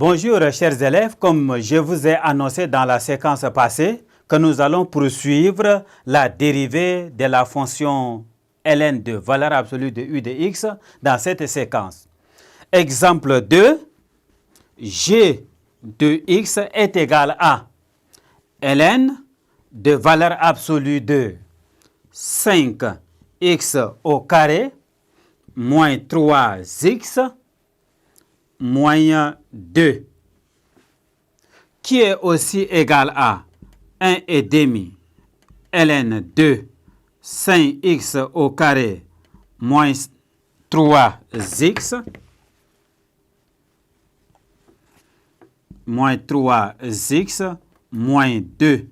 Bonjour chers élèves, comme je vous ai annoncé dans la séquence passée que nous allons poursuivre la dérivée de la fonction ln de valeur absolue de u de x dans cette séquence. Exemple 2, g de x est égal à ln de valeur absolue de 5x au carré moins 3x moins 2, qui est aussi égal à 1,5 ln de 5x au carré moins 3x moins 2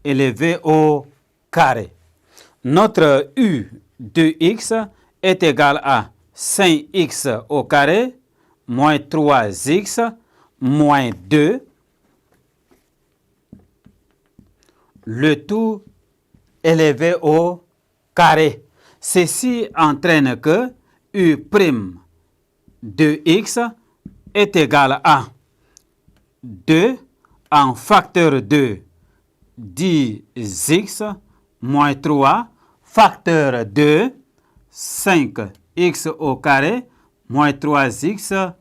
élevé au carré. Notre u de x est égal à 5x au carré moins 3x moins 2, le tout élevé au carré. Ceci entraîne que u' de x est égal à 2 en facteur de 10x moins 3 facteur de 5x au carré moins 3x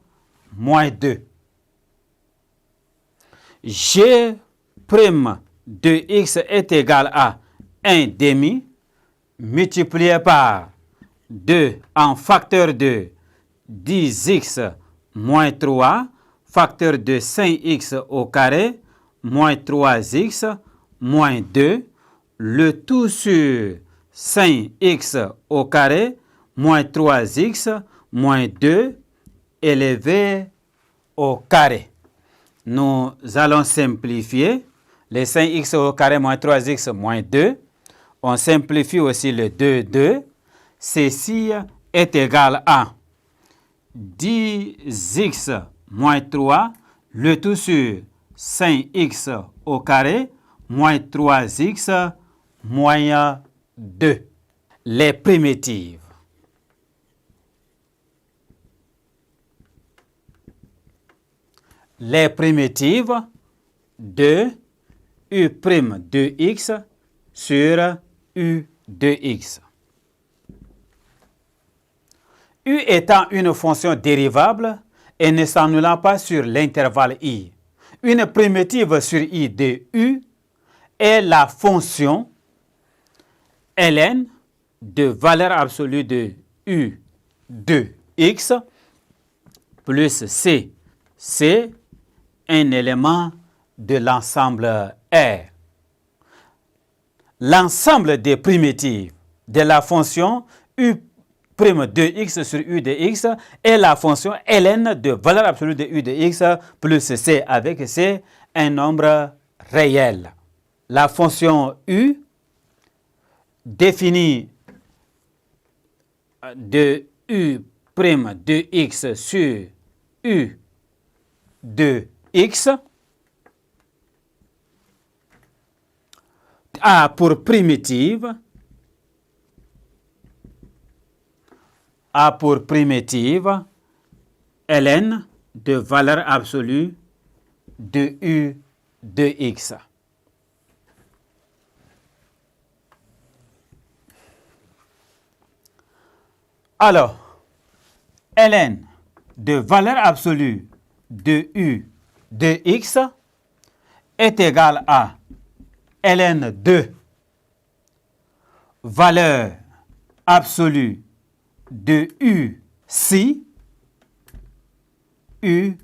moins 2. G' de x est égal à 1,5 multiplié par 2 en facteur de 10x moins 3 facteur de 5x au carré moins 3x moins 2, le tout sur 5x au carré moins 3x moins 2 élevé au carré. Nous allons simplifier les 5x au carré moins 3x moins 2. On simplifie aussi le 2. Ceci est égal à 10x moins 3, le tout sur 5x au carré moins 3x moins 2. Les primitives. Les primitives de u' de x sur u de x. U étant une fonction dérivable et ne s'annulant pas sur l'intervalle i, une primitive sur i de u est la fonction ln de valeur absolue de u de x plus c. C, un élément de l'ensemble R. L'ensemble des primitives de la fonction u' de x sur u de x est la fonction ln de valeur absolue de u de x plus c, avec c un nombre réel. La fonction u définie de u' de x sur u de x a pour primitive ln de valeur absolue de u de x. Alors, ln de valeur absolue de u de x est égal à ln de valeur absolue de u si u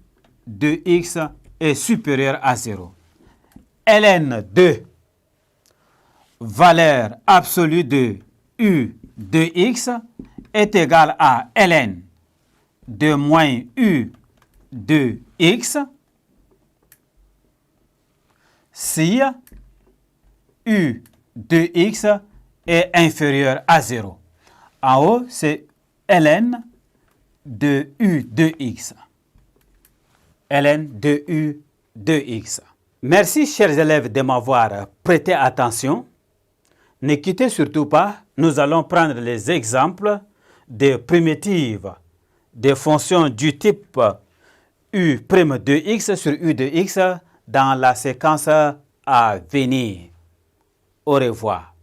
de x est supérieur à 0. ln de valeur absolue de u de x est égal à ln de moins u de x si u de x est inférieur à 0. En haut, c'est ln de u de x. ln de u de x. Merci, chers élèves, de m'avoir prêté attention. Ne quittez surtout pas, nous allons prendre les exemples des primitives, des fonctions du type U' de x sur U de x dans la séquence à venir. Au revoir.